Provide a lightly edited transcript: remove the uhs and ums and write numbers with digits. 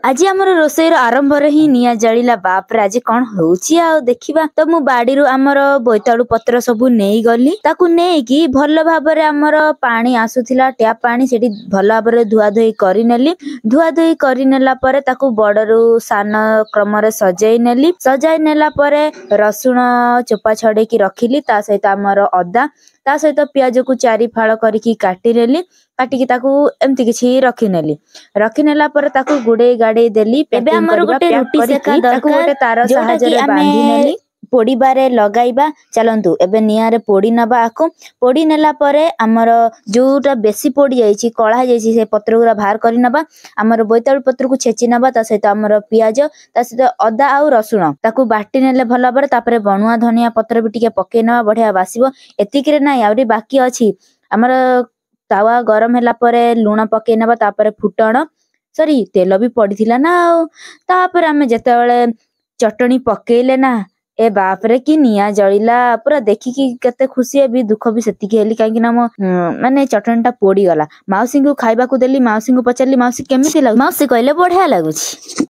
आज आमर रोषेईर आरंभ ही निया जलिला बापरे आज कौन होउची आ देखिबा तो मु बाड़ी आमर बोईतालु पत्र सबू नहीं गली ताकू नेकी भल भाबरे आमर पानी आसुथिला टैप पानी सेठी भल भाबरे धुआ धोई करी नेली धुआ धोई करी नेला परे ताकू बड़रू सान क्रम रे सजाई नेला परे रसुण चोपा छड़े की रखिली ता सहित आमर अदा ता सहित पियाज को चारि फाड़ करिकी काटी नेली काटिकी ताकू एमती किछि रखी नेला पर ताकू गुडे गाडे देली एबे हमर गोटे रोटी सेका दरकार तार सहायता रे बांधी नेली पोड़ी बारे लगाइबा चलंतु एबे निया रे पोड़ी नबा आको पोड़ी नेला परे हमर जोटा बेसी पोड़ी जाईची कळा जाईची से पत्र गुरा बाहर करी नबा हमर बोईतालु पत्र को छेची नबा ता सहित हमर पियाज ता सहित अदा आ रसुण ताकू बाटी नेले भला पर तापरे बणुआ धनिया पत्र भी टिके पके नबा बढ़िया बासिबो एतिक रे ना यावरी बाकी अछि हमर तावा गरम होला परे लूण पके नबा तापरे फुटण सॉरी तेल भी पड़ीथिला ना तापरे हमें जेतेबेले चटनी पकेले ना ए बाप रे की निया जलिला पूरा देखिकी केते खुशी है भी दुख भी सेतिकी हेली काहे कि ना मो माने चटनीटा पोड़ी गला माउसी को खाइबा को देली माउसी को पचारली माउसी केमिति लागु माउसी कहले बढ़िया लागुची।